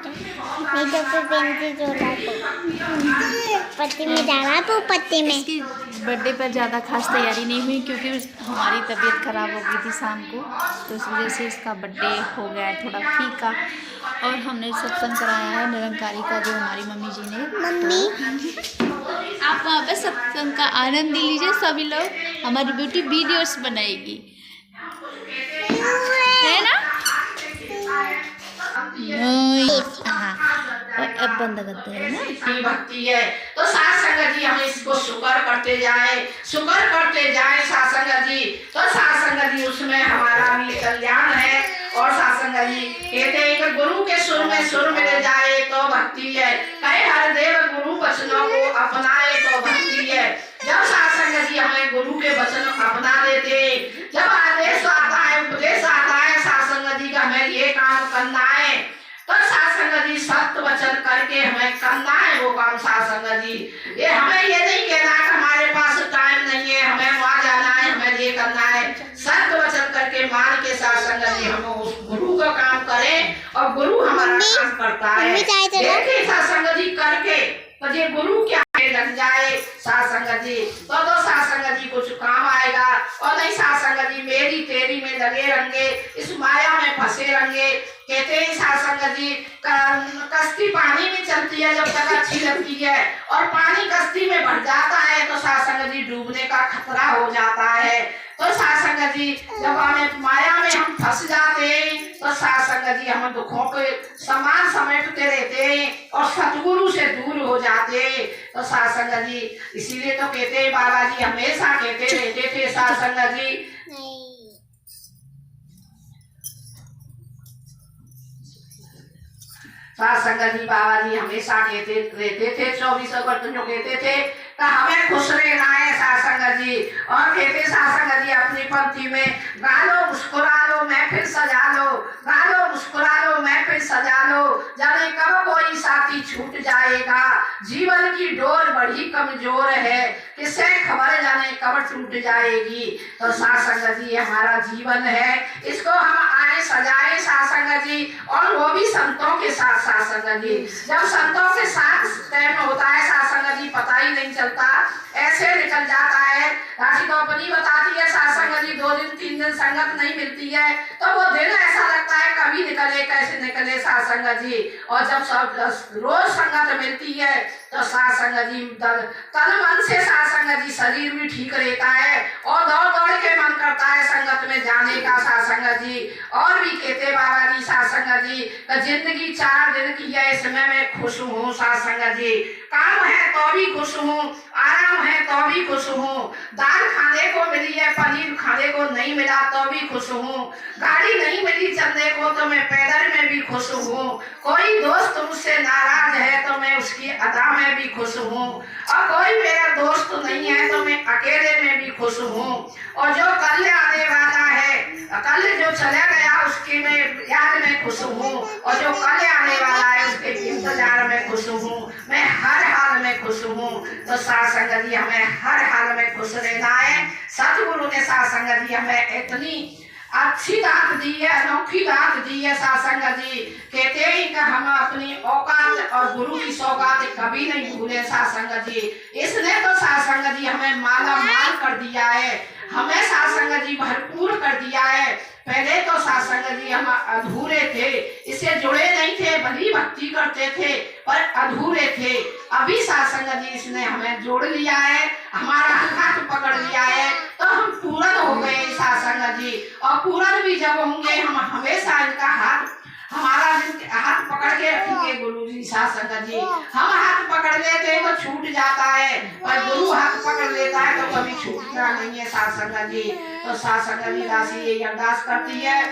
नहीं तो पेंसिल जोड़ा पत्ती में डाला तो पत्ती में। इसकी बर्थडे पर ज़्यादा खास तैयारी नहीं हुई क्योंकि हमारी तबीयत ख़राब हो गई थी शाम को, तो इस वजह से इसका बर्थडे हो गया है थोड़ा फीका। और हमने सत्संग कराया है निरंकारी का, जो हमारी मम्मी जी ने। मम्मी आप वहाँ पे सत्संग का आनंद लीजिए, सभी लोग। हमारी ब्यूटी वीडियोस बनाएगी, है ना? हाँ, और अब बंद करते हैं ना। भक्ति है तो साथ संगत जी हम इसको शुक्र करते जाए साथ संगत जी। तो साथ संगत जी उसमें हमारा भी कल्याण है। और साथ संगत जी कहते हैं कि गुरु के सुर में सुर मिल जाए तो भक्ति है। कहे हर देव गुरु वचनों को अपनाए तो भक्ति है। जब साथ संगत जी हमें गुरु के वचन अपना देते, जब आदेश आता है, उपदेश आता है साथ संगत जी का हमें ये काम करना है, तो साथ संगत जी सत्य वचन करके हमें करना है वो काम। साथ संगत जी ये हमें ये नहीं कहना है कि हमारे पास टाइम नहीं है, हमें वहाँ जाना है, हमें ये करना है। सत्य वचन करके मान के साथ संगत जी हम उस गुरु का काम करें और गुरु हमारा काम करता है। देखिए साथ संगत जी करके तो ये गुरु क्या लग जाए साथ संगत जी, तो साथ संगत जी कुछ काम आएगा। और नहीं साथ संगत जी मेरी तेरी में लगे रहेंगे, इस माया में फंसे रहेंगे। कहते हैं साथ संगत जी कश्ती पानी में चलती है जब तक अच्छी लगती है, और पानी कश्ती में भर जाता है तो साथ संगत जी डूबने का खतरा हो जाता है। तो साथ संगत जी जब हमें माया में हम फंस जाते हैं तो साथ संगत जी हम दुखों के समान समेटते रहते हैं और सतगुरु से दूर हो जाते हैं। तो साथ संगत जी इसीलिए तो कहते हैं बाबा जी हमेशा कहते रहते थे साथ संगत जी साथ संगत जी बाबा जी हमेशा कहते रहते थे 24 अगस्त जो कहते थे तो हमें खुश रहना है साथ संगत जी। और कहते साथ संगत जी अपनी पंक्ति में गा लो मुस्कुरा लो महफिल सजा लो, गा लो मुस्कुरा लो महफिल सजा लो, जाने कब कोई साथी छूट जाएगा, जीवन की डोर बड़ी कमजोर है, किसे खबर जाने कब टूट जाएगी। तो साथ संगत जी हमारा जीवन है, इसको हम आए सजाए साथ संगत जी। और वो भी संतों के साथ साथ संगत जी। जब संतों के साथ टाइम होता है साथ संगत जी पता ही नहीं चलता, ऐसे निकल जाता है। राशि तो अपनी बताती है साथ संगत जी 2 दिन 3 दिन संगत नहीं मिलती है तो वो दिन ऐसा लगता है कभी निकले कैसे निकले साथ संगत जी। और जब सब रोज संगत मिलती है तो साथ संगत जी तन मन से साथ संगत जी शरीर भी ठीक रहता है और दौड़ दौड़ के मन करता है संगत में जाने का साथ संगत जी। और भी कहते बाबा जी साथ संगत जी जिंदगी 4 दिन की है, इसमें मैं खुश हूँ साथ संगत जी। काम है तो भी खुश हूँ, आराम है तो भी खुश हूँ, दाल खाने को मिली है पनीर खाने को नहीं मिला तो भी खुश हूँ, गाड़ी नहीं मिली चलने को तो मैं पैदल में भी खुश हूँ, कोई दोस्त मुझसे नाराज है तो मैं उसकी अदा में भी खुश हूँ, और कोई मेरा दोस्त नहीं है तो मैं अकेले में भी खुश हूँ। और जो कल आने वाला है, कल जो चला गया उसकी मैं याद में खुश हूँ, और जो कल आने वाला है उसके इंतजार में खुश हूँ। मैं हर हाल में खुश हूँ। तो साथ संगत जी हमें हर हाल में खुश रहना है। सतगुरु ने साथ संगत जी हमें इतनी अच्छी दात दी है, अनोखी दात दी है साथ संगत जी। कहते हैं कि हम अपनी औकात और गुरु की सौगात कभी नहीं भूले साथ संगत जी। इसने तो साथ संगत जी हमें माला माल कर दिया है, हमें साथ संगत जी भरपूर कर दिया है। पहले तो साथ संगत जी हम अधूरे थे, इससे जुड़े नहीं थे, भली भक्ति करते थे पर अधूरे थे। अभी साथ संगत जी इसने हमें जोड़ लिया है, हमारा हाथ पकड़ लिया है तो हम पूर्ण हो गए साथ संगत जी। और पूर्ण भी जब होंगे हम हमेशा इनका हाथ हमारा हाथ पकड़ के रखेंगे गुरु जी साथ संगत जी। हम हाथ पकड़ लेते हैं तो छूट जाता है, पर गुरु हाथ पकड़ लेता है तो कभी छूटता नहीं है साथ संगत जी। तो साथ संगत जी दासी ये अरदास करती है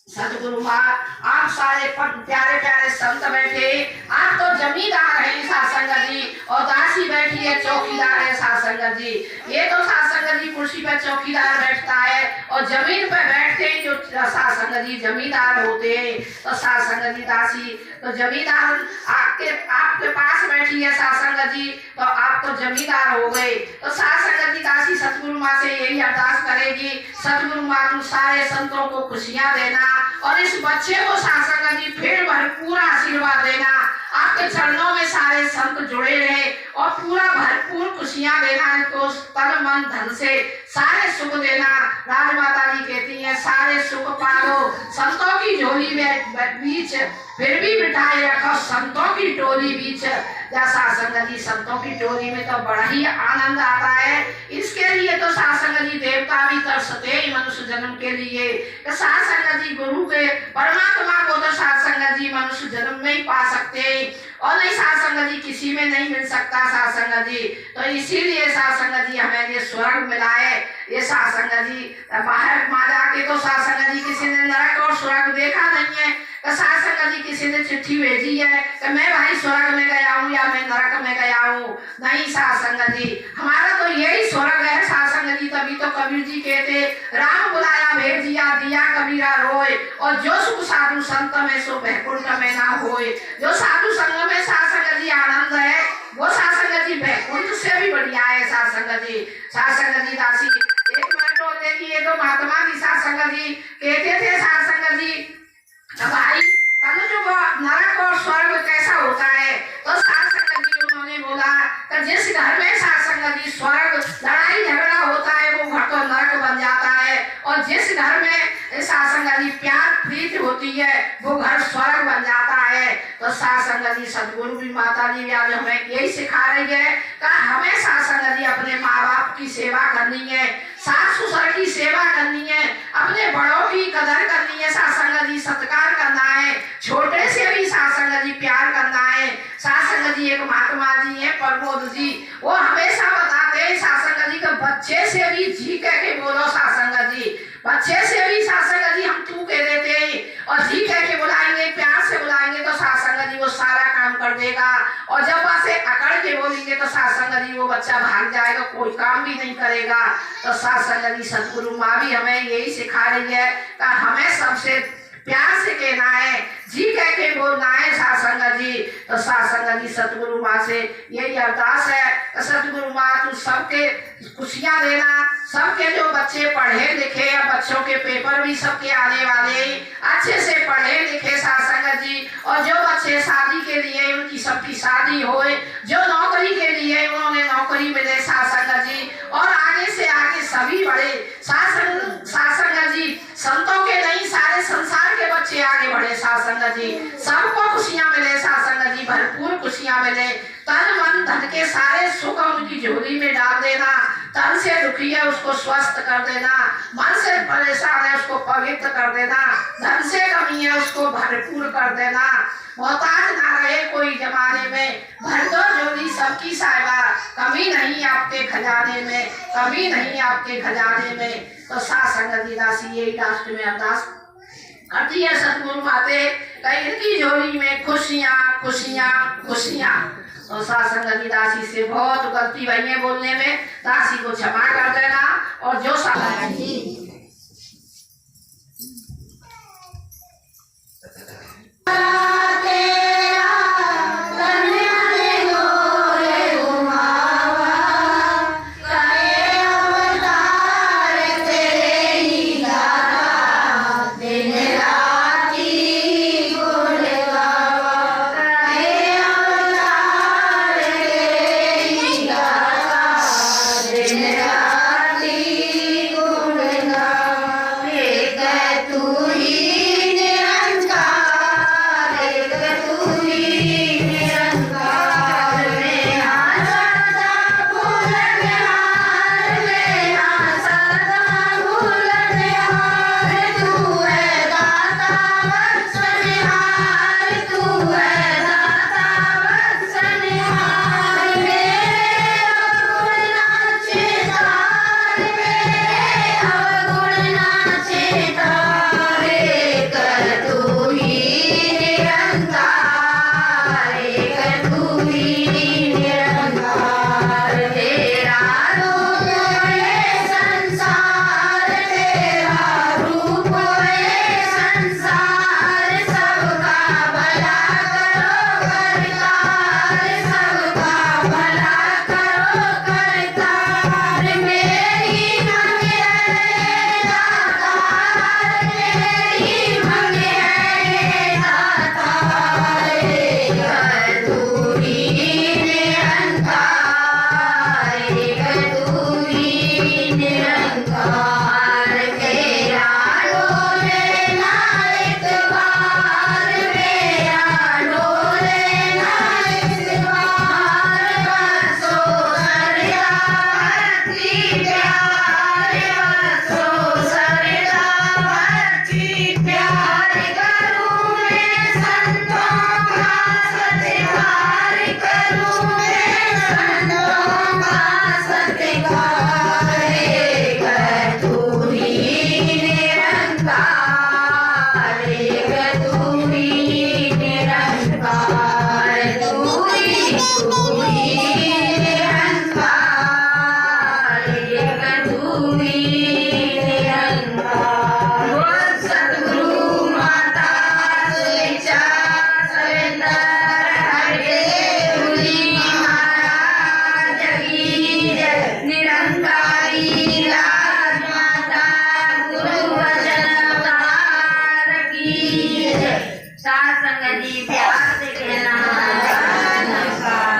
सतगुरु माँ आप सारे प्यारे प्यारे संत बैठे, आप तो जमींदार हैं साथ संगत जी, और दासी बैठी है चौकीदार है साथ संगत जी। ये तो साथ संगत जी कुर्सी पर चौकीदार बैठता है और जमीन पर बैठते हैं जो साथ संगत जी जमींदार होते हैं। तो साथ संगत जी दासी तो जमींदार आपके पास बैठी है साथ संगत जी, तो आप तो जमींदार हो गए। तो साथ संगत जी दासी सतगुरु माँ से यही अरदास करेगी, सतगुरु माँ तुम सारे संतों को खुशियाँ देना और इस बच्चे को सासंग जी फिर भरपूर आशीर्वाद देना, आपके चरणों में सारे संत जुड़े रहे और पूरा भरपूर खुशियां देना, तो तन मन धन से सारे सुख देना। राजमाता जी कहती हैं सारे सुख पालो संतों की झोली में बीच, फिर भी बिठाए रखो संतों की टोली बीच। जैसा संगत जी संतों की टोली में तो बड़ा ही आनंद आता है, इसके लिए तो सासंग जी देवता भी तरसते ही मनुष्य जन्म के लिए। तो सासंग जी गुरु के परमात्मा को तो सासंग जी मनुष्य जन्म में ही पा सकते और नहीं सासंग जी किसी में नहीं मिल सकता सासंग जी। तो इसीलिए सासंग जी हमें ये स्वर्ग मिला है। ये सासंग जी बाहर माँ जाके तो सासंग जी किसी ने नरक और स्वर्ग देखा नहीं है, तो सासंग जी किसी ने चिट्ठी भेजी है कि मैं भाई स्वर्ग में गया हूँ या मैं नरक में गया हूँ, नहीं सासंग जी हमारा तो यही स्वर्ग है सासंग जी। तभी तो कबीर जी कहते राम बुलाया भेजिया दिया कबीरा रोए, और जो सुख साधु संत में सो बैकुंठ में ना होए। जो साधु संग में सासंग जी आनंद है वो सासंग जी बैकुंठ से भी बढ़िया है सासंग जी। सासंग जी दासी एक मिनट और देखिए, तो महात्मा जी सासंग जी कहते थे सासंग जी भाई कलयुग नरक और स्वर्ग कैसा होता है, तो सासंग जी उन्होंने बोला कि जिस घर में सासंग जी स्वर्ग लड़ाई झगड़ा होता है वो घर तो नरक बन जाता है, और जिस घर में सासंग जी प्यार प्रीति होती है वो घर स्वर्ग बन जाता है। तो सासंग जी सदगुरु भी माता जी भी आज हमें यही सिखा रही है कि हमें सासंग जी अपने माँ बाप की सेवा करनी है, सास ससुर की सेवा करनी है, अपने बड़ों की कदर करनी है, सासंग जी सत्कार करना है, छोटे से भी सासंग जी प्यार करना है। सासंग जी एक महात्मा जी है प्रमोद जी, वो हमेशा बताते हैं सासंग जी के बच्चे से भी जी कह के बोलो सासंग जी, बच्चे से भी सासंग जी हम तू कह देते हैं और जी कह के बुलाएंगे, प्यार से बुलाएंगे तो सासंग जी वो सारा काम कर देगा, और जब से अकड़ के बोलेंगे तो सासंग जी वो बच्चा भाग जाएगा, कोई काम भी नहीं करेगा। तो सासंग जी सतगुरु माँ भी हमें यही सिखा रही है कि हमें सबसे प्यार से कहना है, जी कह के बोलना है सासंग जी। तो सासंग जी सतगुरु माँ से यही अरदास है, सतगुरु माँ तू सबके खुशियां देना, सबके जो बच्चे पढ़े लिखे या बच्चों के पेपर भी सबके आने वाले अच्छे से पढ़े लिखे सासंग जी, और जो बच्चे शादी के लिए उनकी सबकी शादी होए, जो नौकरी के लिए उन्होंने नौकरी मिले सासंग जी, और आगे से आगे सभी बड़े सासंग जी संतों के नहीं सारे संसार के बच्चे आगे बढ़े सासंग जी, सबको खुशियां मिले सासंग जी, भरपूर खुशियां मिले, तन मन धन के सारे सुख उनकी झोली में डाल देना, तन से दुखी है उसको स्वस्थ कर देना, मन से परेशान है उसको पवित्र कर देना, धन से कमी है उसको भरपूर कर देना, मोहताज ना रहे कोई जमाने में, भर दो झोली सबकी साहिबा, कमी नहीं आपके खजाने में, कमी नहीं आपके खजाने में। तो सासंग जी दासी यही लास्ट में अरदास करती है सतगुरु माते, इनकी झोली में खुशियां खुशियां खुशियां। तो सासंग जी दासी से बहुत गलती भई है बोलने में, दासी को क्षमा कर देना, और जो सासंग जी साथ संगत जी प्यार से कहना नमस्कार।